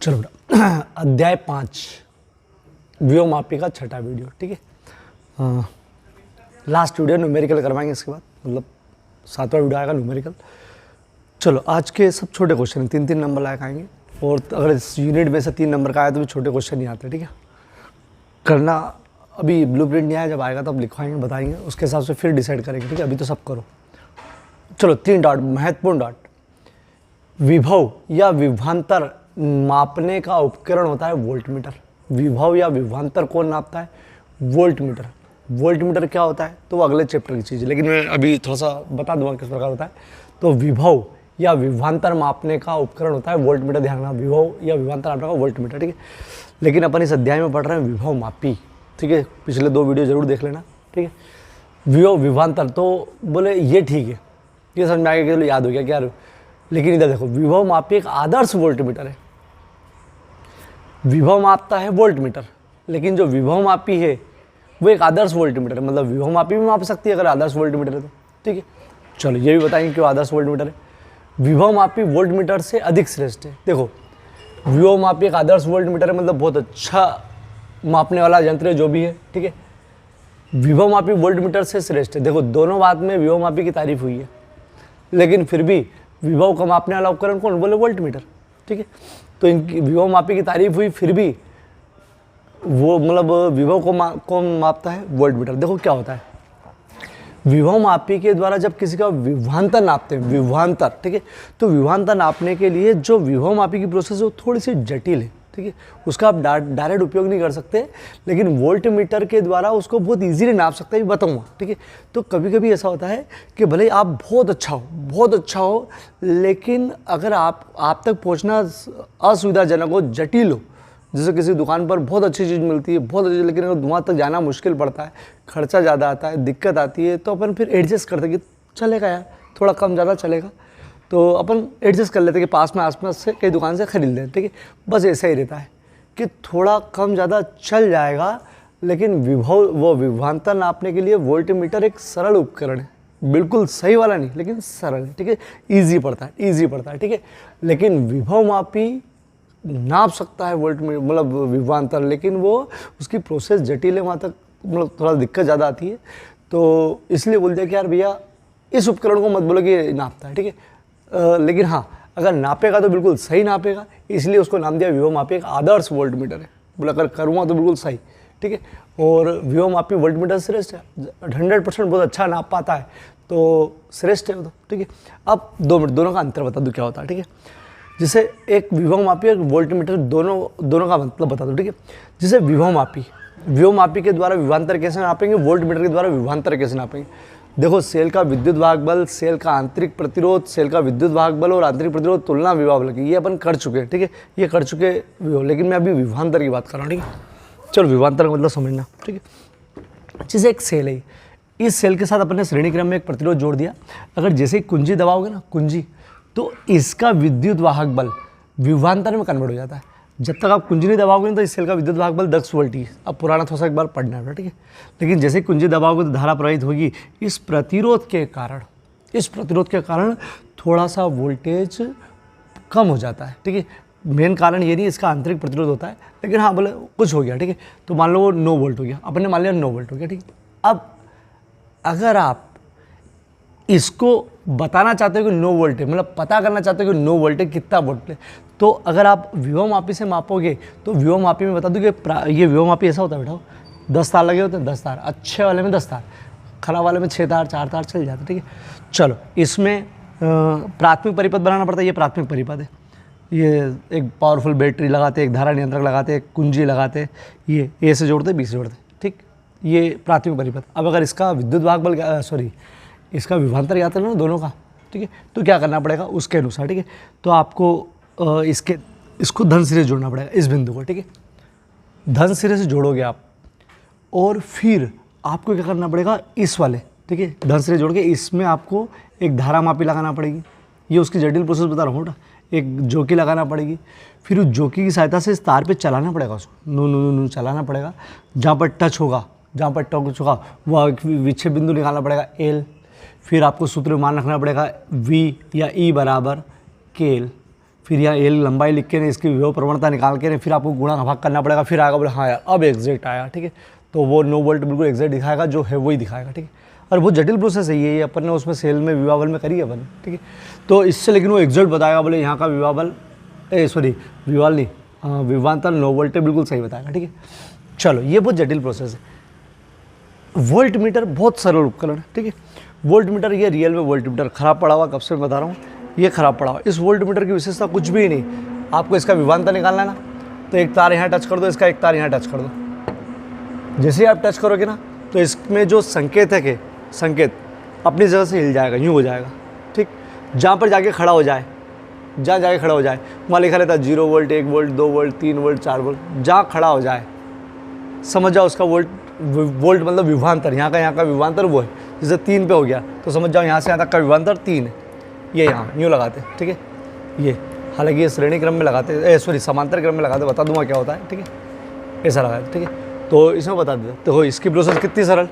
चलो बेटा, अध्याय 5 व्योममापी का छठा वीडियो। ठीक है, लास्ट वीडियो न्यूमेरिकल करवाएंगे, इसके बाद मतलब 7वां वीडियो आएगा न्यूमेरिकल। चलो आज के सब छोटे क्वेश्चन 3-3 नंबर लायक आएंगे, और अगर इस यूनिट में से 3 नंबर का आया तो भी छोटे क्वेश्चन नहीं आते। ठीक है, करना अभी ब्लूप्रिंट नहीं आया, जब आएगा तब लिखवाएंगे, बताएंगे, उसके हिसाब से फिर डिसाइड करेंगे। ठीक है, अभी तो सब करो। चलो 3 डॉट महत्वपूर्ण डॉट। विभव या विभवांतर मापने का उपकरण होता है वोल्टमीटर। विभव या विभवांतर कौन नापता है? वोल्टमीटर। वोल्टमीटर क्या होता है तो वो अगले चैप्टर की चीज़ है, लेकिन मैं अभी थोड़ा सा बता दूंगा किस प्रकार होता है। तो विभव या विभवांतर मापने का उपकरण होता है वोल्टमीटर। ध्यान रखना, विभव या विभवांतर मापने का वोल्टमीटर। ठीक है, लेकिन अपन इस अध्याय में पढ़ रहे हैं विभव मापी। ठीक है, पिछले 2 वीडियो जरूर देख लेना। ठीक है, विभव विभवांतर तो बोले ये ठीक है, ये समझ में आ गया, याद हो गया क्या। लेकिन इधर देखो, विभव मापी एक आदर्श वोल्टमीटर है। विभव मापता है वोल्टमीटर, लेकिन जो विभव मापी है वो एक आदर्श वोल्टमीटर है। मतलब विभव मापी भी माप सकती है अगर आदर्श वोल्टमीटर है तो। ठीक है, चलो ये भी बताएंगे क्यों आदर्श वोल्टमीटर है। विभव मापी वोल्टमीटर से अधिक श्रेष्ठ है। देखो, विभव मापी एक आदर्श वोल्टमीटर है, मतलब बहुत अच्छा मापने वाला यंत्र है जो भी है। ठीक है, विभव मापी वोल्टमीटर से श्रेष्ठ है। देखो, दोनों बात में विभव मापी की तारीफ हुई है, लेकिन फिर भी विभव को मापने वाला उपकरण कौन? बोले वोल्टमीटर। ठीक है, तो इनकी विभव मापी की तारीफ हुई, फिर भी वो मतलब विभव को कौन मापता है? वोल्टमीटर। देखो क्या होता है, विभव मापी के द्वारा जब किसी का विभवांतर नापते हैं, विभवांतर, ठीक है, तो विभवांतर नापने के लिए जो विभव मापी की प्रोसेस है वो थोड़ी सी जटिल है। ठीक है, उसका आप डायरेक्ट उपयोग नहीं कर सकते, लेकिन वोल्टमीटर के द्वारा उसको बहुत इजीली नाप सकते हैं, बताऊंगा। ठीक है, तो कभी कभी ऐसा होता है कि भले आप बहुत अच्छा हो, लेकिन अगर आप तक पहुंचना असुविधाजनक हो, जटिल हो, जैसे किसी दुकान पर बहुत अच्छी चीज़ मिलती है, बहुत अच्छी, लेकिन अगर वहाँ तक जाना मुश्किल पड़ता है, खर्चा ज़्यादा आता है, दिक्कत आती है, तो अपन फिर एडजस्ट करते हैं कि चलेगा यार, थोड़ा कम ज़्यादा चलेगा, तो अपन एडजस्ट कर लेते हैं कि पास में आसपास से कई दुकान से खरीद लें। ठीक है, बस ऐसा ही रहता है कि थोड़ा कम ज़्यादा चल जाएगा, लेकिन विभवांतर नापने के लिए वोल्टमीटर एक सरल उपकरण है। बिल्कुल सही वाला नहीं, लेकिन सरल है। ठीक है, ईजी पड़ता है। ठीक है, लेकिन विभव मापी नाप सकता है वोल्टमीटर, मतलब विभवांतर, लेकिन वो उसकी प्रोसेस जटिल है, वहाँ तक मतलब थोड़ा दिक्कत ज़्यादा आती है, तो इसलिए बोल दिया कि यार भैया इस उपकरण को मत बोलो कि नापता है। ठीक है, लेकिन हाँ, अगर नापेगा तो बिल्कुल सही नापेगा, इसलिए उसको नाम दिया विभव मापी एक आदर्श वोल्टमीटर है। बोला अगर करूँगा तो बिल्कुल सही। ठीक है, और विभव मापी वोल्टमीटर श्रेष्ठ है, 100% बहुत अच्छा नाप पाता है, तो श्रेष्ठ है वो तो। ठीक है, अब 2 मिनट दोनों का अंतर बता दूँ क्या होता है। ठीक है, जैसे एक विभव मापी और वोल्टमीटर दोनों का मतलब बता दो। ठीक है, जैसे विभव मापी के द्वारा विभवांतर कैसे नापेंगे, वोल्टमीटर के द्वारा विभवांतर कैसे नापेंगे। देखो, सेल का विद्युत वाहक बल, सेल का आंतरिक प्रतिरोध, सेल का विद्युत वाहक बल और आंतरिक प्रतिरोध तुलना विभव बल, ये अपन कर चुके हैं। ठीक है, ये कर चुके विभव, लेकिन मैं अभी विभवांतर की बात कर रहा हूँ। ठीक है, चलो विभवांतर का मतलब समझना। ठीक है, जैसे एक सेल है, इस सेल के साथ अपन ने श्रेणी क्रम में एक प्रतिरोध जोड़ दिया। अगर जैसे ही कुंजी दबाओगे ना, कुंजी, तो इसका विद्युत वाहक बल विभवांतर में कन्वर्ट हो जाता है। जब तक आप कुंजी नहीं दबाओगे तो इस सेल का विद्युत वाहक बल 10 वोल्ट ही। अब पुराना थोड़ा सा एक बार पढ़ना है। ठीक है, लेकिन जैसे कुंजी दबाओगे तो धारा प्रवाहित होगी। इस प्रतिरोध के कारण थोड़ा सा वोल्टेज कम हो जाता है। ठीक है, मेन कारण ये नहीं, इसका आंतरिक प्रतिरोध होता है, लेकिन हाँ बोले कुछ हो गया। ठीक है, तो मान लो वो 9 वोल्ट हो गया, अपन ने मान लिया 9 वोल्ट हो गया। ठीक है, अब अगर आप इसको बताना चाहते हो कि 9 वोल्ट है, मतलब पता करना चाहते हो कि 9 वोल्ट है, कितना वोल्ट है, तो अगर आप विभव मापी से मापोगे तो विभव मापी में बता दूं कि ये विभव मापी ऐसा होता है बेटा, 10 तार लगे होते हैं, 10 तार, अच्छे वाले में 10 तार, खराब वाले में 6 तार 4 तार चल जाते हैं। ठीक है, चलो इसमें प्राथमिक परिपथ बनाना पड़ता है। ये प्राथमिक परिपथ है, ये एक पावरफुल बैटरी लगाते, एक धारा नियंत्रक लगाते, एक कुंजी लगाते, ये ए से जोड़ते, बी से जोड़ते। ठीक, ये प्राथमिक परिपथ। अब अगर इसका विद्युत वाहक बल इसका विभवांतर ज्ञात करना दोनों का, ठीक है, तो क्या करना पड़ेगा उसके अनुसार। ठीक है, तो आपको इसको धन सिरे से जोड़ना पड़ेगा, इस बिंदु को। ठीक है, धन सिरे से जोड़ोगे आप, और फिर आपको क्या करना पड़ेगा, इस वाले, ठीक है, धन सिरे जोड़ के इसमें आपको एक धारा मापी लगाना पड़ेगी। ये उसकी जटिल प्रोसेस बता रहा हूँ बेटा, एक जोकी लगाना पड़ेगी, फिर उस जोकी की सहायता से इस तार पे चलाना पड़ेगा, उसको नू चलाना पड़ेगा। जहाँ पर टच होगा वह विच्छेद बिंदु निकालना पड़ेगा, एल। फिर आपको सूत्र मान रखना पड़ेगा V या E बराबर KL। फिर यहाँ एल लंबाई लिख के इसकी विभव प्रवणता निकाल के फिर आपको गुणा भाग करना पड़ेगा, फिर आएगा बोले हाँ यार अब एग्जैक्ट आया, ठीक है। तो वो 9 वोल्ट बिल्कुल एग्जैक्ट दिखाएगा, जो है वही दिखाएगा, ठीक है। और बहुत जटिल प्रोसेस है ये अपन ने उसमें सेल में विवाह बल में करी है अपन, ठीक है। तो इससे लेकिन वो एग्जैक्ट बताएगा, बोले यहाँ का विवाह बल विवाह नहीं, हाँ विभवांतर 9 वोल्ट बिल्कुल सही बताएगा, ठीक है। चलो ये बहुत जटिल प्रोसेस है। वोल्ट मीटर बहुत सरल उपकरण है, ठीक है। वोल्ट मीटर ये रियल में वोल्ट मीटर खराब पड़ा हुआ, कब से मैं बता रहा हूँ, ये खराब पड़ा हुआ। इस वोल्ट मीटर की विशेषता कुछ भी नहीं, आपको इसका विभवांतर निकालना है ना, तो एक तार यहाँ टच कर दो, इसका एक तार यहाँ टच कर दो। जैसे ही आप टच करोगे ना तो इसमें जो संकेत है कि संकेत अपनी जगह से हिल जाएगा, यूँ हो जाएगा, ठीक। जहाँ पर जाके खड़ा हो जाए, जहाँ जाके खड़ा हो जाए वहाँ लिखा रहता है 0 volt, 1 volt, 2 volt, 3 volt, 4 volt, जहाँ खड़ा हो जाए समझ जाओ उसका वोल्ट मतलब विभवांतर, यहाँ का विभवांतर वो है। जैसे 3 पे हो गया तो समझ जाओ यहाँ से यहाँ तक का विभवांतर 3 है, ये यहाँ यूँ लगाते, ठीक है। ये हालांकि ये श्रेणी क्रम में लगाते, समांतर क्रम में लगाते, बता दूंगा क्या होता है, ठीक है। ऐसा लगाते, ठीक है। तो इसमें बता देते, तो इसकी प्रोसेस कितनी सरल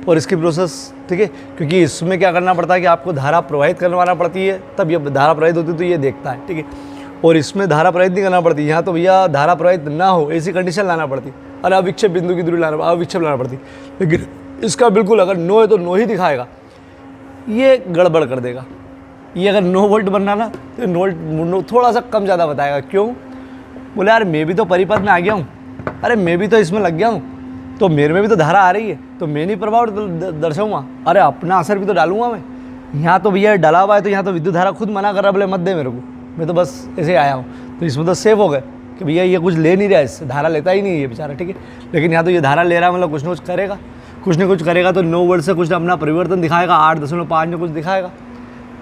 और इसकी प्रोसेस, ठीक है। क्योंकि इसमें क्या करना पड़ता है कि आपको धारा प्रवाहित करवाना पड़ती है, तब ये धारा प्रवाहित होती है तो ये देखता है, ठीक है। और इसमें धारा प्रवाहित नहीं करना पड़ती, यहाँ तो भैया धारा प्रवाहित ना हो ऐसी कंडीशन लाना पड़ती, और अविक्षेप बिंदु की दूरी अविक्षेप लाना पड़ती। लेकिन इसका बिल्कुल अगर 9 है तो 9 ही दिखाएगा, ये गड़बड़ कर देगा। ये अगर 9 वोल्ट बनना ना तो 9 थोड़ा सा कम ज़्यादा बताएगा। क्यों? बोले यार मैं भी तो परिपथ में आ गया हूँ, अरे मैं भी तो इसमें लग गया हूँ, तो मेरे में भी तो धारा आ रही है, तो मैं नहीं प्रभाव दर्शाऊंगा, अरे अपना असर भी तो डालूंगा मैं। यहाँ तो भैया डला हुआ है तो यहाँ तो विद्युत धारा खुद मना कर रहा, बोले मत दे मेरे को, मैं तो बस ऐसे आया हूँ। तो इसमें तो सेफ हो गए कि भैया ये कुछ ले नहीं रहा है, इससे धारा लेता ही नहीं है बेचारा, ठीक है। लेकिन यहाँ तो ये धारा ले रहा है, मतलब कुछ ना कुछ करेगा, कुछ ना कुछ करेगा, तो 9 वोल्ट से कुछ अपना परिवर्तन दिखाएगा, 8.5 में कुछ दिखाएगा।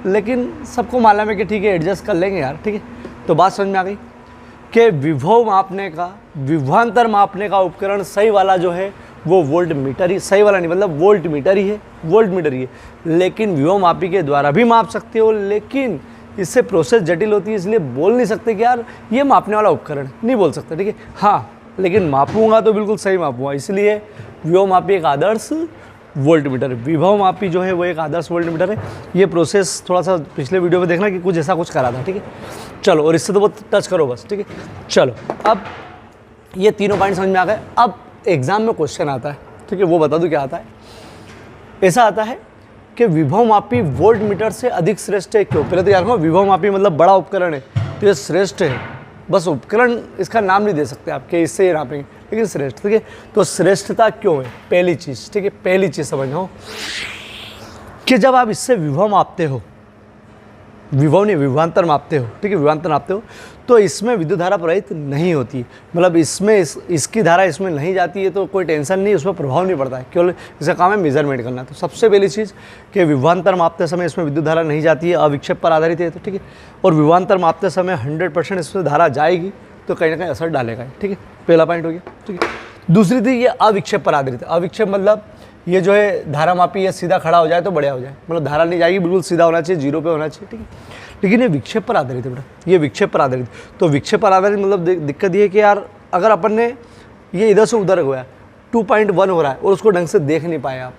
लेकिन सबको मालूम है कि ठीक है एडजस्ट कर लेंगे यार, ठीक है। तो बात समझ में आ गई कि विभव मापने का, विभवांतर मापने का उपकरण सही वाला जो है वो वोल्ट मीटर ही, सही वाला नहीं मतलब वोल्ट मीटर ही है, वोल्ट मीटर ही है। लेकिन विभव मापी के द्वारा भी माप सकते हो, लेकिन इससे प्रोसेस जटिल होती है, इसलिए बोल नहीं सकते कि यार ये मापने वाला उपकरण नहीं बोल सकते, ठीक है। हाँ लेकिन मापूंगा तो बिल्कुल सही मापूंगा, इसलिए विभव मापी एक आदर्श वोल्ट मीटर है। विभव मापी जो है वो एक आदर्श वोल्ट मीटर है। ये प्रोसेस थोड़ा सा पिछले वीडियो में देखना कि कुछ ऐसा कुछ करा था, ठीक है। चलो और इससे तो बहुत टच करो बस, ठीक है। चलो अब ये तीनों पॉइंट समझ में आ गए। अब एग्जाम में क्वेश्चन आता है, ठीक है, वो बता दूं क्या आता है। ऐसा आता है कि विभव मापी वोल्ट मीटर से अधिक श्रेष्ठ है क्यों? पहले तो यार विभव मापी मतलब बड़ा उपकरण है तो ये श्रेष्ठ है, बस उपकरण इसका नाम नहीं दे सकते आपके, इससे ये नापेंगे, लेकिन श्रेष्ठ, ठीक है। तो श्रेष्ठता क्यों है? पहली चीज़, ठीक है, पहली चीज़ समझो कि जब आप इससे विभव मापते हो, विभव नहीं विभवांतर मापते हो, ठीक है, विभवांतर मापते हो, तो इसमें विद्युत धारा प्रवाहित नहीं होती, मतलब इसमें इसकी धारा इसमें नहीं जाती है, तो कोई टेंशन नहीं, उसमें प्रभाव नहीं पड़ता है, केवल इसका काम है मेजरमेंट करना। तो सबसे पहली चीज़ कि विभवांतर मापते समय इसमें विद्युत धारा नहीं जाती है, अविक्षेप पर आधारित है, तो ठीक है। और विभवांतर मापते समय 100% इसमें धारा जाएगी तो कहीं ना कहीं असर डालेगा, ठीक है। पहला पॉइंट हो गया, ठीक है। दूसरी थी ये अविक्षेप पर आधारित है। अविक्षेप मतलब ये जो है धारा मापी ये सीधा खड़ा हो जाए तो बढ़िया हो जाए, मतलब धारा नहीं जाएगी, बिल्कुल सीधा होना चाहिए, 0 पे होना चाहिए, ठीक है। लेकिन ये विक्षेप पर आधारित है बेटा, ये विक्षेप पर आधारित। तो विक्षेप पर आधारित मतलब दिक्कत ये है कि यार अगर अपन ने ये इधर से उधर हुआ है, 2.1 हो रहा है और उसको ढंग से देख नहीं पाए आप,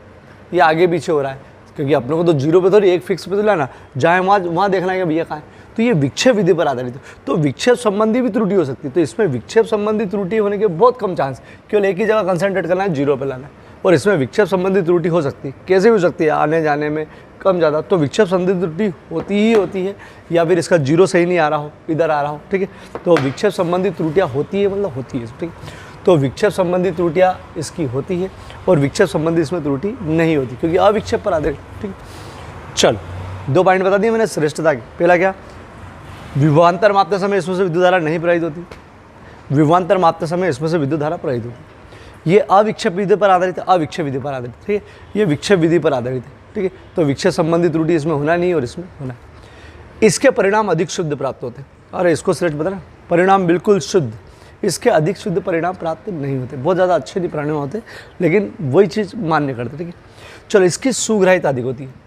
ये आगे पीछे हो रहा है, क्योंकि अपने को तो 0 पे थोड़ी एक फिक्स पे तो लाना, जहाँ वहाँ देखना है कि भैया कहाँ है। तो ये विक्षेप विधि पर आधारित है, तो विक्षेप संबंधी भी त्रुटि हो सकती है। तो इसमें विक्षेप संबंधी त्रुटि होने के बहुत कम चांस, केवल एक ही जगह कंसंट्रेट करना है, 0 पे लाना है। और इसमें विक्षेप संबंधी त्रुटि हो सकती है, कैसे भी हो सकती है, आने जाने में कम ज़्यादा। तो विक्षेप संबंधी त्रुटि होती ही होती है, या फिर इसका 0 सही नहीं आ रहा हो, इधर आ रहा हो, ठीक है। तो विक्षेप संबंधी त्रुटियाँ होती है, मतलब होती है, ठीक है। तो विक्षेप संबंधी त्रुटियाँ इसकी होती है और विक्षेप संबंधी इसमें त्रुटि नहीं होती, क्योंकि अविक्षेप पर आधारित, ठीक है। चल 2 पॉइंट बता दिए मैंने श्रेष्ठता के। पहला क्या? विभवांतर मापते समय इसमें से विद्युत धारा नहीं प्रवाहित होती, विभवांतर मापते समय इसमें से विद्युत धारा प्रवाहित होती। ये अविक्षेप विधि पर आधारित है, अविक्षेप विधि पर आधारित, ठीक है। ये विक्षेप विधि पर आधारित है, ठीक है। तो विक्षेप संबंधी त्रुटि इसमें होना नहीं और इसमें होना है। इसके परिणाम अधिक शुद्ध प्राप्त होते हैं। अरे इसको श्रेष्ठ बताना, परिणाम बिल्कुल शुद्ध, इसके अधिक शुद्ध परिणाम प्राप्त नहीं होते, बहुत ज़्यादा अच्छे नहीं परिणाम होते, लेकिन वही चीज़ मान्य करते, ठीक है। चलो इसकी सुग्राहिता अधिक होती है।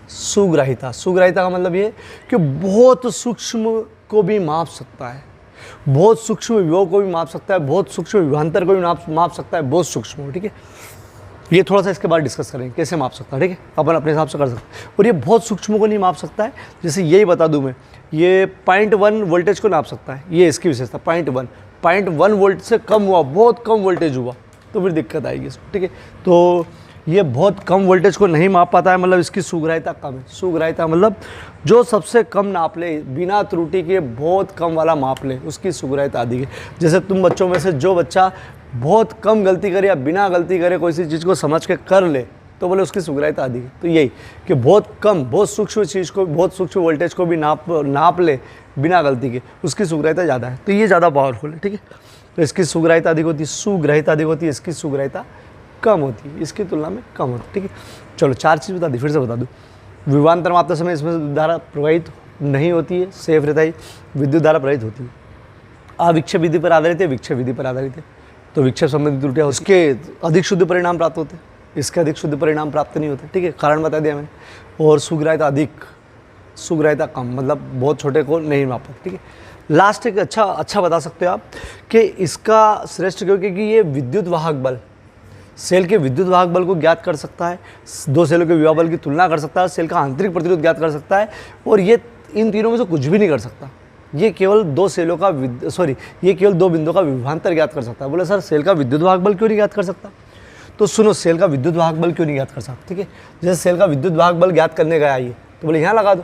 सुग्राहिता, सुग्राहिता का मतलब ये कि बहुत सूक्ष्म को भी माप सकता है, बहुत सूक्ष्म विभव को भी माप सकता है, बहुत सूक्ष्म विभवांतर को भी माप सकता है, बहुत सूक्ष्म, ठीक है। ये थोड़ा सा इसके बाद डिस्कस करेंगे कैसे माप सकता है, ठीक है, अपन अपने हिसाब से कर सकते हैं। और ये बहुत सूक्ष्म को नहीं माप सकता है, जैसे यही बता दूं मैं, ये 0.1 वोल्टेज को नाप सकता है, ये इसकी विशेषता 0.1 वोल्ट से कम हुआ, बहुत कम वोल्टेज हुआ तो फिर दिक्कत आएगी इसको, ठीक है। तो ये बहुत कम वोल्टेज को नहीं माप पाता है, मतलब इसकी सुग्राह्यता कम है। सुग्राह्यता मतलब जो सबसे कम नाप ले, बिना त्रुटि के बहुत कम वाला माप ले, उसकी सुग्राह्यता अधिक है। जैसे तुम बच्चों में से जो बच्चा बहुत कम गलती करे या बिना गलती करे कोई सी चीज़ को समझ के कर ले, तो बोले उसकी सुग्राह्यता अधिक है। तो यही कि बहुत कम, बहुत सूक्ष्म चीज़ को, बहुत सूक्ष्म वोल्टेज को भी नाप ले बिना गलती के, उसकी सुग्राह्यता ज़्यादा है। तो ये ज़्यादा पावरफुल है, ठीक है। तो इसकी सुग्राह्यता अधिक होती है, सुग्राह्यता अधिक होती है, इसकी सुग्राह्यता कम होती है, इसकी तुलना में कम होती है, ठीक है। चलो 4 चीज़ बता दी, फिर से बता दूँ। विभवांतर मापते समय इसमें से धारा प्रवाहित नहीं होती है, सेफ रहता है, विद्युत धारा प्रवाहित होती है। अविक्षेप विधि पर आधारित है, विक्षेप विधि पर आधारित है, तो विक्षेप संबंधित त्रुटियाँ उसके अधिक शुद्ध परिणाम प्राप्त होते हैं, इसके अधिक शुद्ध परिणाम प्राप्त नहीं होते, ठीक है, कारण बता दिया मैंने। और सुग्राह्यता अधिक, सुग्राह्यता कम, मतलब बहुत छोटे को नहीं मापा, ठीक है। लास्ट एक अच्छा बता सकते हो आप कि इसका श्रेष्ठ क्योंकि ये विद्युत वाहक बल, सेल के विद्युत वाहक बल को ज्ञात कर सकता है, 2 सेलों के विभव बल की तुलना कर सकता है, सेल का आंतरिक प्रतिरोध ज्ञात कर सकता है, और ये इन तीनों में से कुछ भी नहीं कर सकता। ये केवल 2 सेलों का ये केवल 2 बिंदुओं का विभवांतर ज्ञात कर सकता है। बोले सर सेल का विद्युत वाहक बल क्यों नहीं ज्ञात कर सकता? तो सुनो, सेल का विद्युत वाहक बल क्यों नहीं ज्ञात कर सकता, ठीक है। जैसे सेल का विद्युत वाहक बल ज्ञात करने गया ये, तो बोले यहाँ लगा दो,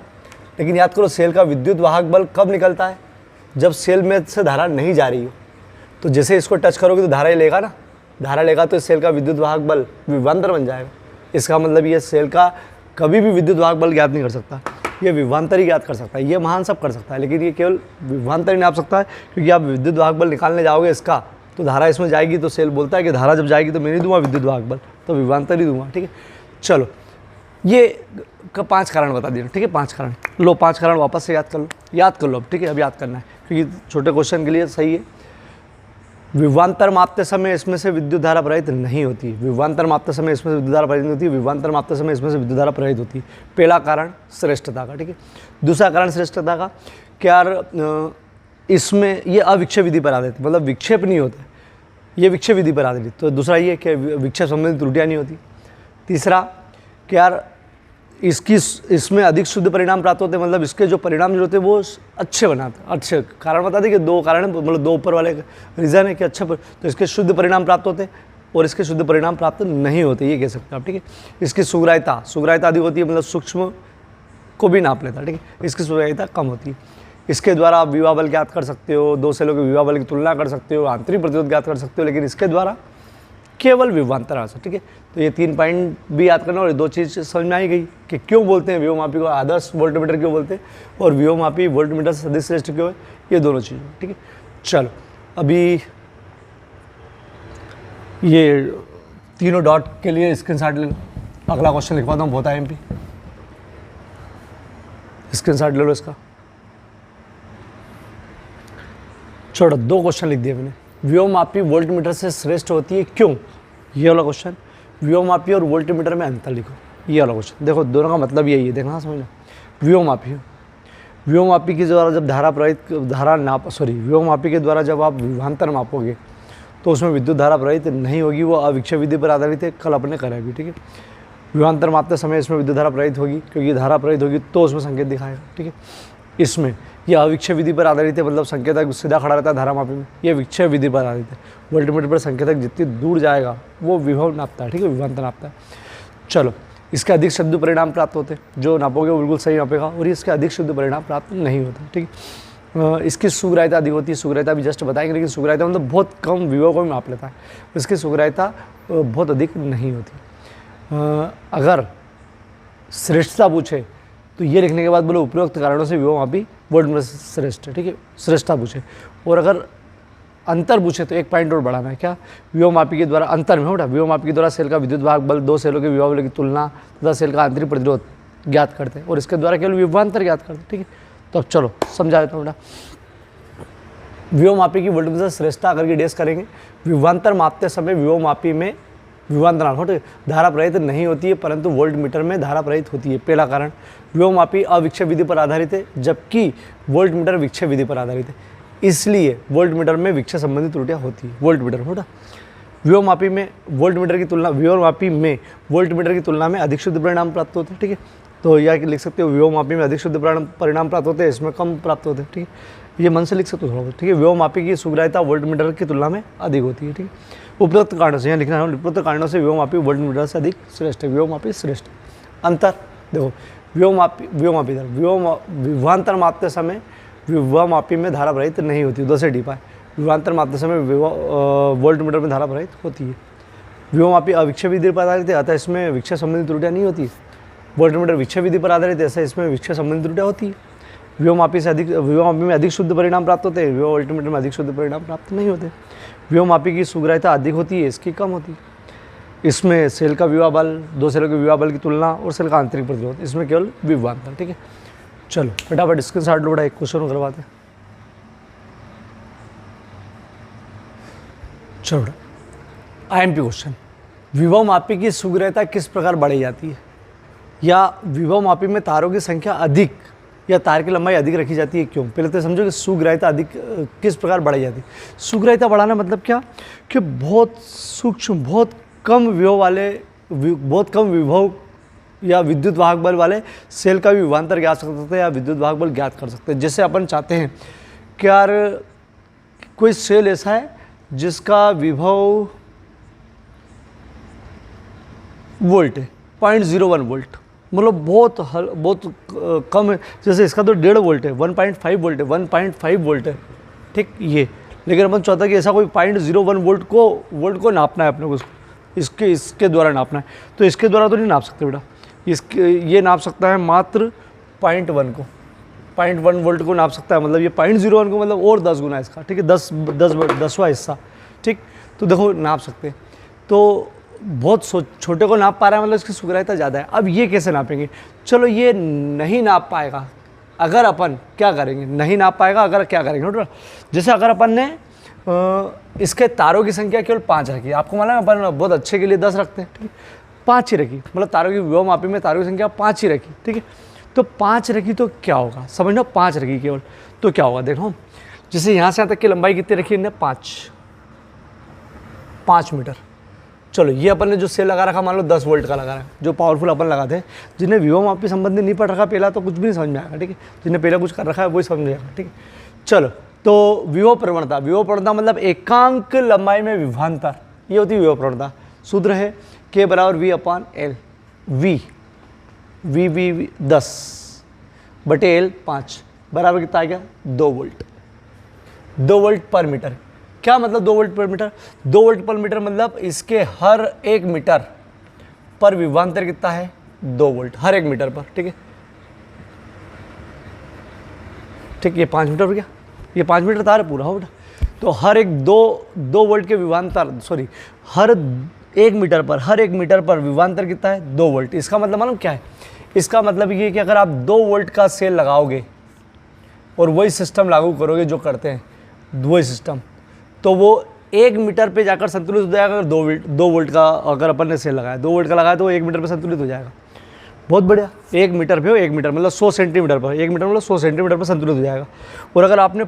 लेकिन याद करो सेल का विद्युत वाहक बल कब निकलता है? जब सेल में से धारा नहीं जा रही हो। तो जैसे इसको टच करोगे तो धारा लेगा ना, धारा लेगा तो सेल का विद्युत वाहक बल विभवांतर बन जाएगा। इसका मतलब ये सेल का कभी भी विद्युत वाहक बल ज्ञात नहीं कर सकता, ये विभवांतर ही ज्ञात कर सकता है। ये महान सब कर सकता है, लेकिन ये केवल विभवांतर ही नाप सकता है, क्योंकि आप विद्युत वाहक बल निकालने जाओगे इसका, तो धारा इसमें जाएगी, तो सेल बोलता है कि धारा जब जाएगी तो मैं नहीं दूंगा विद्युत वाहक बल, तो विभवांतर ही दूंगा, ठीक है। चलो ये 5 कारण बता दिए, ठीक है, 5 कारण। लो 5 कारण वापस से याद कर लो अब, ठीक है, अब याद करना है क्योंकि छोटे क्वेश्चन के लिए सही है। विभवांतर मापते समय इसमें से विद्युत धारा प्रवाहित नहीं होती, विभवांतर मापते समय इसमें से विद्युत धारा प्रवाहित नहीं होती, विभवांतर मापते समय इसमें से विद्युत धारा प्रवाहित होती है। पहला कारण श्रेष्ठता का, ठीक है। दूसरा कारण श्रेष्ठता का क्या, इसमें ये अविक्षेप विधि पर आधारित, मतलब विक्षेप नहीं होता, ये विक्षेप विधि पर आधारित। तो दूसरा ये कि विक्षेप संबंधित त्रुटियाँ नहीं होती। तीसरा कि यार इसमें अधिक शुद्ध परिणाम प्राप्त होते हैं, मतलब इसके जो परिणाम जो होते हैं वो अच्छे बनाते हैं। अच्छे कारण बता दें कि 2 कारण, मतलब 2 ऊपर वाले रीज़न है कि तो इसके शुद्ध परिणाम प्राप्त होते हैं और इसके शुद्ध परिणाम प्राप्त नहीं होते, ये कह सकते हैं आप, ठीक है। इसकी सुग्राह्यता अधिक होती है, मतलब सूक्ष्म को भी नाप लेता है, ठीक है। इसकी सुग्राह्यता कम होती है। इसके द्वारा आप विभव बल ज्ञात कर सकते हो, 2 सेलों के विभव बल की तुलना कर सकते हो, आंतरिक प्रतिरोध ज्ञात कर सकते हो, लेकिन इसके द्वारा केवल विभवांतर आ सकता, ठीक है। तो ये 3 पॉइंट भी याद करना, और 2 चीज़ समझ में आई गई कि क्यों बोलते हैं विभवमापी को आदर्श वोल्टमीटर क्यों बोलते हैं, और विभवमापी वोल्टमीटर से अधिक श्रेष्ठ क्यों है, ये दोनों चीज़ें, ठीक है। चलो अभी ये तीनों डॉट के लिए स्क्रीनशॉट ले लो। अगला क्वेश्चन लिखवाता हूँ, बहुत है MP, स्क्रीनशॉट ले लो इसका। छोड़ो, 2 क्वेश्चन लिख दिए मैंने। विभवमापी वोल्टमीटर से श्रेष्ठ होती है क्यों, ये वाला क्वेश्चन। विभवमापी और वोल्टमीटर में अंतर लिखो, ये वाला क्वेश्चन। देखो दोनों का मतलब यही है, देखना समझना। विभवमापी के द्वारा जब विभवमापी के द्वारा जब आप विभवांतर मापोगे तो उसमें विद्युत धारा प्रवाहित नहीं होगी, वो अविक्षेप विधि पर आधारित है, कल अपने करेगी, ठीक है। विभवांतर मापते समय इसमें विद्युत धारा प्रवाहित होगी, क्योंकि धारा प्रवाहित होगी तो उसमें संकेत दिखाएगा, ठीक है। इसमें यह अविक्षेप विधि पर आधारित है, मतलब संकेतक सीधा खड़ा रहता है धारा मापी में, यह विक्षेप विधि पर आधारित है। वोल्टमीटर पर संकेतक जितनी दूर जाएगा वो विभव नापता है, ठीक है, विभवांतर नापता है। चलो इसके अधिक शुद्ध परिणाम प्राप्त होते हैं, जो नापोगे वो बिल्कुल सही नापेगा, और इसके अधिक शुद्ध परिणाम प्राप्त नहीं होते, ठीक है। इसकी सुग्राह्यता अधिक होती है, सुग्राह्यता भी जस्ट बताएंगे, लेकिन सुग्राह्यता मतलब बहुत कम विभव को भी माप लेता है, इसकी सुग्राह्यता बहुत अधिक नहीं होती। अगर श्रेष्ठता पूछे तो ये लिखने के बाद बोलो उपरोक्त कारणों से विभवमापी वोल्टमीटर श्रेष्ठ है, ठीक है, श्रेष्ठता पूछे। और अगर अंतर पूछे तो 1 पॉइंट और बढ़ाना है, क्या, विभवमापी के द्वारा अंतर में होता, विभवमापी के द्वारा सेल का विद्युत वाहक बल, 2 सेलों के विभव बल की तुलना तथा सेल का आंतरिक प्रतिरोध ज्ञात करते हैं, और इसके द्वारा केवल विभवांतर ज्ञात करते हैं, ठीक है। तो अब चलो समझा देता हूँ। विभवमापी की वोल्टमीटर श्रेष्ठता करके डेस करेंगे। विभवांतर मापते समय विभवमापी में विभवांतर धारा प्रवाहित नहीं होती है, परंतु वोल्टमीटर में धारा प्रवाहित होती है। पहला कारण, विभवमापी अविक्षेप विधि पर आधारित है, जबकि वोल्टमीटर विक्षेप विधि पर आधारित है, इसलिए वोल्टमीटर में विक्षेप संबंधित त्रुटियां होती है। वोल्टमीटर विभवमापी में वोल्टमीटर की तुलना विभवमापी में वोल्टमीटर की तुलना में अधिक शुद्ध परिणाम प्राप्त होते हैं, ठीक है। तो यह लिख सकते हो विभवमापी में अधिक शुद्ध परिणाम प्राप्त होते हैं, इसमें कम प्राप्त होते हैं, ठीक है। ये मन से लिख सकते हो थोड़ा बहुत, ठीक है। विभवमापी की सुग्राह्यता वोल्टमीटर की तुलना में अधिक होती है, ठीक है। उपरोक्त कारणों से, यहाँ लिखना है उपरोक्त कारणों से विभवमापी वोल्टमीटर से अधिक श्रेष्ठ है, विभवमापी श्रेष्ठ। अंतर देखो, विभवमापी विभवांतर मापते समय विभवमापी में धारा प्रवाहित नहीं होती, उधर से डी पाए। विभवांतर मापते समय वोल्टमीटर में धारा प्रवाहित होती है। विभवमापी अविक्षय विधि पर आधारित है, अतः इसमें विक्षय संबंधी त्रुटियाँ नहीं होती। वोल्टमीटर विक्षय विधि पर आधारित है, ऐसा इसमें विक्षय संबंधी त्रुटियाँ होती है। विभवमापी में अधिक शुद्ध परिणाम प्राप्त होते हैं, वोल्टमीटर में अधिक शुद्ध परिणाम प्राप्त नहीं होते। विभवमापी की सुग्राह्यता अधिक होती है, इसकी कम होती है। इसमें सेल का विभव बल, दो सेलों के विभव बल की तुलना और सेल का आंतरिक प्रतिरोध, इसमें केवल विभवांतर, ठीक है। चलो फटाफट स्क्रीनशॉट लो, एक क्वेश्चन करवाते हैं। चलो IMP क्वेश्चन, विभवमापी की सुग्राह्यता किस प्रकार बढ़ाई जाती है, या विभवमापी में तारों की संख्या अधिक या तार की लंबाई अधिक रखी जाती है, क्यों? पहले तो समझो कि सुग्राह्यता अधिक किस प्रकार बढ़ाई जाती है। सुग्राह्यता बढ़ाना मतलब क्या, कि बहुत सूक्ष्म, बहुत कम विभव या विद्युत वाहक बल वाले सेल का भी विभवांतर ज्ञात कर सकते हैं या विद्युत वाहक बल ज्ञात कर सकते हैं। जैसे अपन चाहते हैं कि यार कोई सेल ऐसा है जिसका विभव वोल्ट है, 0.01 वोल्ट, मतलब बहुत कम है। जैसे इसका तो 1.5 वोल्ट है, 1.5 वोल्ट है, 1.5 वोल्ट है, ठीक ये। लेकिन अपन चाहता है कि ऐसा कोई 0.01 वोल्ट को नापना है अपने को, इसके द्वारा नापना है। तो इसके द्वारा तो नहीं नाप सकते बेटा, ये नाप सकता है मात्र 0.1 वोल्ट को नाप सकता है, मतलब ये 0.01 को मतलब और 10 गुना इसका, ठीक है, 10वां हिस्सा, ठीक। तो देखो नाप सकते हैं, तो बहुत छोटे को नाप पा रहा है, मतलब इसकी सुग्राह्यता ज़्यादा है। अब ये कैसे नापेंगे, चलो ये नहीं नाप पाएगा, अगर अपन क्या करेंगे, नहीं नाप पाएगा अगर क्या करेंगे, जैसे अगर अपन ने इसके तारों की संख्या केवल 5 रखी, आपको मालूम है अपन बहुत अच्छे के लिए 10 रखते हैं, ठीक है, 5 ही रखी, मतलब तारों की विभवमापी में तारों की संख्या 5 ही रखी, ठीक है। तो 5 रखी तो क्या होगा, समझ लो 5 रखी केवल, तो क्या होगा देखो, जैसे यहाँ से यहाँ तक की लंबाई कितनी रखी इन्हें, 5 मीटर। चलो ये अपन ने जो सेल लगा रखा मान लो 10 वोल्ट का लगा रहा है, जो पावरफुल अपन लगाते हैं। जिन्हें विभवमापी संबंधी नहीं पढ़ रखा पहला तो कुछ भी नहीं समझ में आएगा, ठीक है। जिन्हें पहला कुछ कर रखा है वही समझ में आएगा, ठीक है। चलो तो विभव प्रवणता मतलब एकांक लंबाई में विभवांतर, ये होती है विभव प्रवणता। सूत्र है K बराबर V/L, V 10 बटे L 5 बराबर कितना आ गया, 2 वोल्ट। 2 वोल्ट पर मीटर, क्या मतलब 2 वोल्ट पर मीटर, 2 वोल्ट पर मीटर मतलब इसके हर 1 मीटर पर विभवांतर कितना है, 2 वोल्ट हर 1 मीटर पर, ठीक है, ठीक। ये 5 मीटर हो गया, ये 5 मीटर तार है पूरा, हो बेटा। तो हर एक 2 वोल्ट के विभवांतर, सॉरी हर 1 मीटर पर विभवांतर कितना है, 2 वोल्ट। इसका मतलब मालूम क्या है, इसका मतलब ये कि अगर आप 2 वोल्ट का सेल लगाओगे और वही सिस्टम लागू करोगे जो करते हैं, वही सिस्टम, तो वो 1 मीटर पे जाकर संतुलित हो जाएगा। अगर 2 वोल्ट का अगर अपन ने सेल लगाया, 2 वोल्ट का लगाया तो 1 मीटर पे संतुलित हो जाएगा। बहुत बढ़िया, 1 मीटर पे हो, 1 मीटर मतलब 100 सेंटीमीटर पर, 1 मीटर मतलब 100 सेंटीमीटर पर संतुलित हो जाएगा। और अगर आपने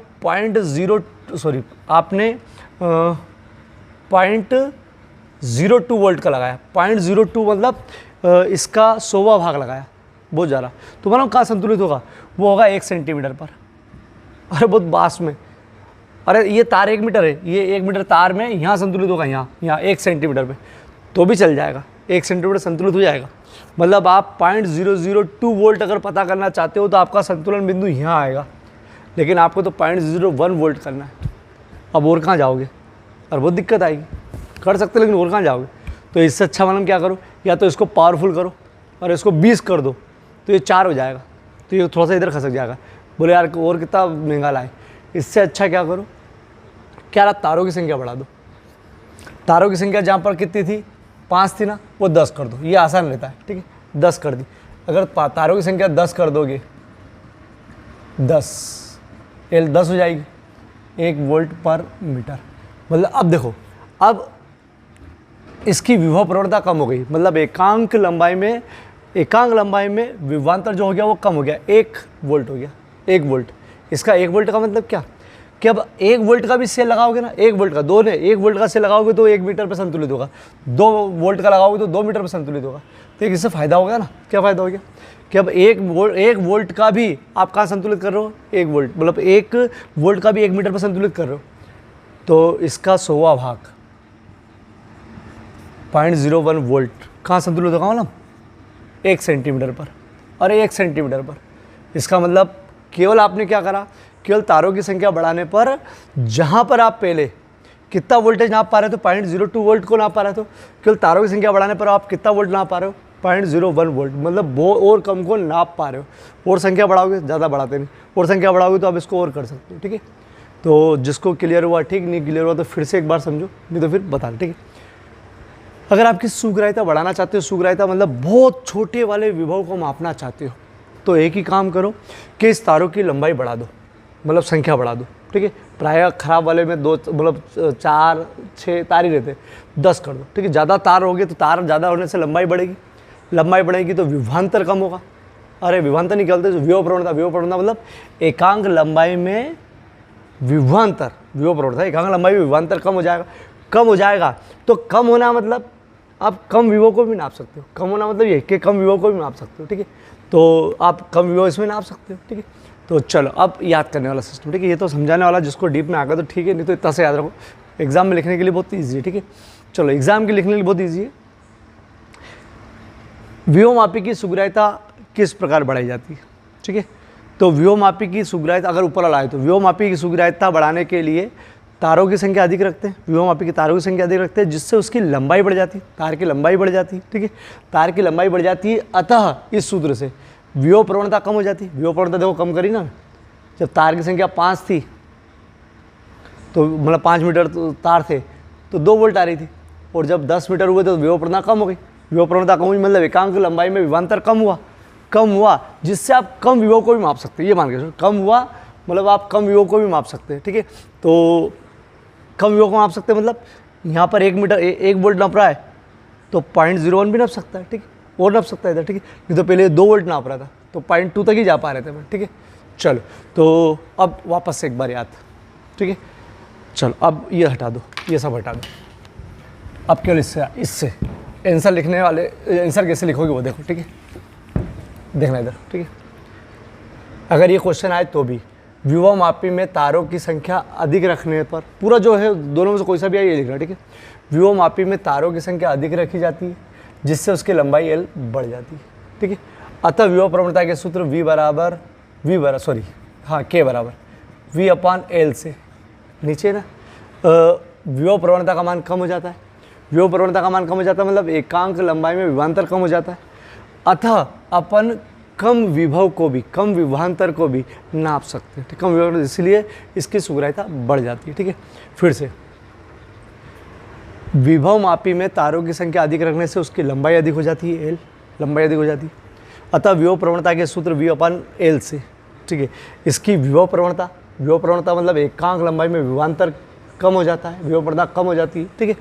आपने 0.02 वोल्ट का लगाया, 0.02 मतलब इसका 100वां भाग लगाया, बहुत ज़्यादा, तो मतलब कहाँ संतुलित होगा, वो होगा 1 सेंटीमीटर पर। अरे बहुत बास में, अरे ये तार 1 मीटर है, ये 1 मीटर तार में यहाँ संतुलित होगा, यहाँ 1 सेंटीमीटर पे, तो भी चल जाएगा, 1 सेंटीमीटर संतुलित हो जाएगा। मतलब आप 0.002 वोल्ट अगर पता करना चाहते हो तो आपका संतुलन बिंदु यहाँ आएगा, लेकिन आपको तो 0.01 वोल्ट करना है। अब और कहाँ जाओगे, और बहुत दिक्कत आएगी, कर सकते लेकिन और कहाँ जाओगे। तो इससे अच्छा मालूम क्या करो, या तो इसको पावरफुल करो और इसको 20 कर दो, तो ये 4 हो जाएगा, तो ये थोड़ा सा इधर खसक जाएगा। बोले यार और कितना महंगा लाए, इससे अच्छा क्या करो, क्या तारों की संख्या बढ़ा दो। तारों की संख्या जहाँ पर कितनी थी, 5 थी ना, वो 10 कर दो, ये आसान रहता है, ठीक है, 10 कर दी। अगर तारों की संख्या 10 कर दोगे, 10 L 10 हो जाएगी, 1 वोल्ट पर मीटर। मतलब अब देखो, अब इसकी विभव प्रवणता कम हो गई, मतलब एकांक लंबाई में विभवांतर जो हो गया वो कम हो गया, 1 वोल्ट हो गया, 1 वोल्ट। इसका 1 वोल्ट का मतलब क्या, कि अब 1 वोल्ट का भी सेल लगाओगे ना, 1 वोल्ट का, 2 ने 1 वोल्ट का सेल लगाओगे तो 1 मीटर पर संतुलित होगा, 2 वोल्ट का लगाओगे तो 2 मीटर पर संतुलित होगा। तो इससे फ़ायदा हो गया ना, क्या फ़ायदा हो गया कि अब 1 वोल्ट का भी आप कहाँ संतुलित कर रहे हो, 1 वोल्ट, मतलब 1 वोल्ट का भी 1 मीटर पर संतुलित कर रहे हो। तो इसका 100वां भाग 0.01 वोल्ट कहाँ संतुलित होगा, मतलब 1 सेंटीमीटर पर, और 1 सेंटीमीटर पर। इसका मतलब केवल आपने क्या करा, केवल तारों की संख्या बढ़ाने पर जहाँ पर आप पहले कितना वोल्टेज नाप पा रहे थे, 0.02 वोल्ट को नाप पा रहे थे, केवल तारों की संख्या बढ़ाने पर आप कितना वोल्ट नाप पा रहे हो, 0.01 वोल्ट, मतलब वो और कम को नाप पा रहे हो। और संख्या बढ़ाओगे, ज़्यादा बढ़ाते नहीं, और संख्या बढ़ाओगे तो आप इसको और कर सकते हो, ठीक है। तो जिसको क्लियर हुआ ठीक, नहीं क्लियर हुआ तो फिर से एक बार समझो, नहीं तो फिर बता दो, ठीक है। अगर आपकी सुग्राह्यता बढ़ाना चाहते हो, सुग्राह्यता मतलब बहुत छोटे वाले विभव को मापना चाहते हो, तो एक ही काम करो कि इस तारों की लंबाई बढ़ा दो, मतलब संख्या बढ़ा दो, ठीक है। प्रायः खराब वाले में 2 मतलब 4 6 तार ही रहते, 10 कर दो, ठीक है। ज़्यादा तार होगे तो तार ज़्यादा होने से लंबाई बढ़ेगी, लंबाई बढ़ेगी तो विभवांतर कम होगा। अरे विभवांतर नहीं कहते, विभव प्रवणता, विभव प्रवणता मतलब एकांक लंबाई में विभवांतर, विभव प्रवणता एकांक लंबाई में विभवांतर कम हो जाएगा, कम हो जाएगा। तो कम होना मतलब आप कम विभव को भी नाप सकते हो, कम होना मतलब ये कि कम विभव को भी नाप सकते हो, ठीक है। तो आप कम विभव इसमें नाप सकते हो, ठीक है। तो चलो अब याद करने वाला सिस्टम, ठीक है। ये तो समझाने वाला, जिसको डीप में आ गया तो ठीक है, नहीं तो इतना से याद रखो, एग्जाम में लिखने के लिए बहुत ईजी है, ठीक है। चलो एग्जाम के लिखने के लिए बहुत ईजी है। विभवमापी की सुग्राह्यता किस प्रकार बढ़ाई जाती है, ठीक है। तो विभवमापी की सुग्राह्यता अगर ऊपर वाला आए तो विभवमापी की सुग्राह्यता बढ़ाने के लिए तारों की संख्या अधिक रखते हैं, विभवमापी की तारों की संख्या अधिक रखते हैं, जिससे उसकी लंबाई बढ़ जाती है, तार की लंबाई बढ़ जाती है, ठीक है। तार की लंबाई बढ़ जाती है, अतः इस सूत्र से विभव प्रवणता कम हो जाती है। विभव प्रवणता देखो कम करी ना, जब तार की संख्या 5 थी तो मतलब 5 मीटर तार थे तो 2 वोल्ट आ रही थी, और जब 10 मीटर हुए तो विभव प्रवणता कम हो गई। विभव प्रवणता कम हुई मतलब एकांक लंबाई में विभवांतर कम हुआ, जिससे आप कम विभव को भी माप सकते हैं। ये मान के कम हुआ मतलब आप कम विभव को भी माप सकते हैं, ठीक है। तो कम विभव को माप सकते हैं मतलब यहाँ पर 1 मीटर 1 वोल्ट नाप रहा है तो 0.01 भी नाप सकता है, ठीक है, और नाप सकता है इधर, ठीक है। नहीं तो पहले 2 वोल्ट नाप रहा था तो 0.2 तक ही जा पा रहे थे, ठीक है। चलो तो अब वापस से एक बार याद, ठीक है। चलो अब ये हटा दो, ये सब हटा दो। अब केवल इससे आंसर लिखने वाले, आंसर कैसे लिखोगे वो देखो, ठीक है। देखना इधर, ठीक है। अगर ये क्वेश्चन आए तो भी विभवमापी में तारों की संख्या अधिक रखने पर, पूरा जो है दोनों में से कोई सा भी आए ये लिखना, ठीक है। विभवमापी में तारों की संख्या अधिक रखी जाती है, जिससे उसकी लंबाई L बढ़ जाती है, ठीक है। अतः विभव प्रवणता के सूत्र K बराबर V/L से नीचे ना विभव प्रवणता का मान कम हो जाता है। विभव प्रवणता का मान कम हो जाता है मतलब एकांक लंबाई में विभवांतर कम हो जाता है, अतः अपन कम विभव को भी, कम विभवांतर को भी नाप सकते हैं, कम विभव, इसलिए इसकी सुग्राह्यता बढ़ जाती है, ठीक है। फिर से विभवमापी में तारों की संख्या अधिक रखने से उसकी लंबाई अधिक हो जाती है, L लंबाई अधिक हो जाती है। अतः विभव प्रवणता के सूत्र V/L से, ठीक है। इसकी विभव प्रवणता मतलब एकांक लंबाई में विभवांतर कम हो जाता है, विभव प्रवणता कम हो जाती है, ठीक है,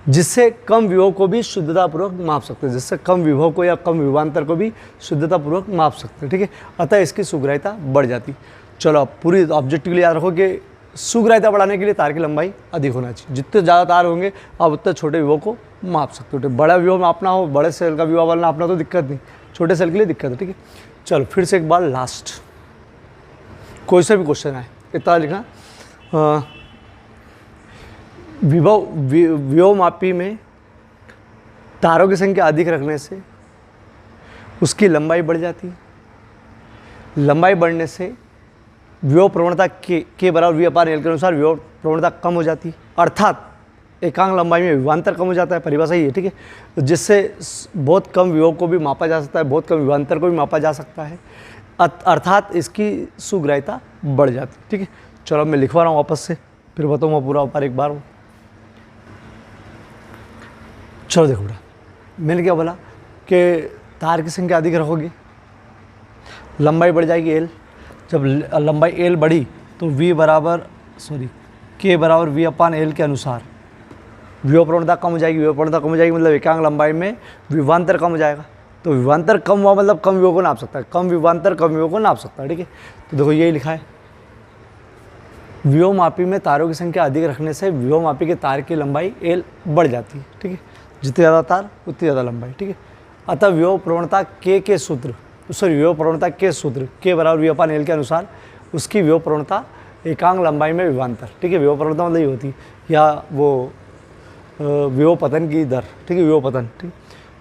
जिससे कम विभव को भी शुद्धतापूर्वक माप सकते हैं, जिससे कम विभव को या कम विभवांतर को भी शुद्धतापूर्वक माप सकते हैं, ठीक है। अतः इसकी सुग्राह्यता बढ़ जाती है। चलो अब पूरी ऑब्जेक्टिव के लिए याद रखो कि सुग्राह्यता बढ़ाने के लिए तार की लंबाई अधिक होना चाहिए। जितने ज़्यादा तार होंगे आप उतने छोटे विभव को माप सकते हो। बड़ा विभव मापना हो, बड़े सेल का विभव वाला नापना तो दिक्कत नहीं, छोटे सेल के लिए दिक्कत है, ठीक है। चलो फिर से एक बार लास्ट, कोई सा भी क्वेश्चन आए इतना लिखना। विभवमापी में तारों की संख्या अधिक रखने से उसकी लंबाई बढ़ जाती है, लंबाई बढ़ने से विभव प्रवणता K बराबर V/L के अनुसार विभव प्रवणता कम हो जाती है, अर्थात एकांक लंबाई में विभवांतर कम हो जाता है, परिभाषा ही है, ठीक है। जिससे बहुत कम विभव को भी मापा जा सकता है, बहुत कम विभवांतर को भी मापा जा सकता है, अर्थात इसकी सुग्राह्यता बढ़ जाती है, ठीक है। चलो मैं लिखवा रहा हूँ वापस से, फिर बताऊँगा पूरा ऊपर एक बार। चलो देखो बेटा, मैंने क्या बोला कि तार की संख्या अधिक रखोगे, लंबाई बढ़ जाएगी L। जब लंबाई L बढ़ी तो K बराबर V/L के अनुसार विभव प्रवणता कम हो जाएगी। विभव प्रवणता कम हो जाएगी मतलब एकांक लंबाई में विभवांतर कम हो जाएगा। तो विभवांतर कम हुआ मतलब कम विभव को नाप सकता है, कम विभवांतर कम विभव को नाप सकता है, ठीक है। तो देखो यही लिखा है, विभवमापी में तारों की संख्या अधिक रखने से विभवमापी के तार की लंबाई L बढ़ जाती है, ठीक है। जितने ज़्यादा तार उतनी ज़्यादा लंबाई, ठीक है। अतः विभव प्रवणता के सूत्र, विभव प्रवणता के सूत्र के बराबर V/L के अनुसार उसकी विभव प्रवणता एकांक लंबाई में विभवांतर, ठीक है। विभव प्रवणता मतलब ये होती है, या वो विभव पतन की दर, ठीक है, विभव पतन, ठीक,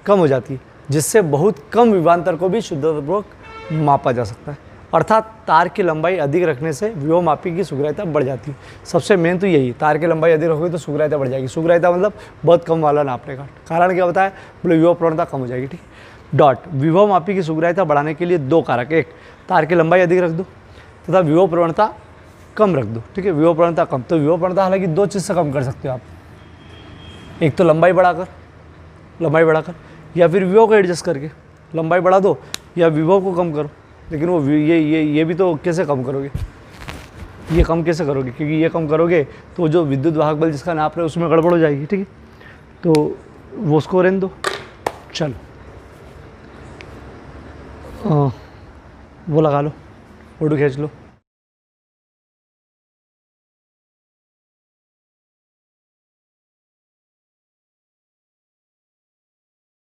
कम हो जाती है, जिससे बहुत कम विभवांतर को भी शुद्धतापूर्वक मापा जा सकता है। अर्थात तार की लंबाई अधिक रखने से विभवमापी की सुग्राह्यता बढ़ जाती है। सबसे मेन तो यही, तार की लंबाई अधिक रखोगे तो सुग्राह्यता बढ़ जाएगी। सुग्राह्यता मतलब बहुत कम वाला नापने का। कारण क्या बताया, बोले विभव प्रवणता कम हो जाएगी, ठीक है। डॉट, विभवमापी की सुग्राह्यता बढ़ाने के लिए दो कारक, एक तार की लंबाई अधिक रख दो तथा विभव प्रवणता कम रख दो, ठीक है। विभव प्रवणता कम, तो विभव प्रवणता हालांकि दो चीज़ से कम कर सकते हो आप, एक तो लंबाई बढ़ाकर या फिर विभव को एडजस्ट करके लंबाई बढ़ा दो या विभव को कम करो। लेकिन वो ये भी तो कैसे कम करोगे, ये कम कैसे करोगे, क्योंकि ये कम करोगे तो जो विद्युत वाहक बल जिसका नाप रहे हो उसमें गड़बड़ हो जाएगी, ठीक है। तो वो उसको रहने दो। चलो वो लगा लो, फोटो खींच लो।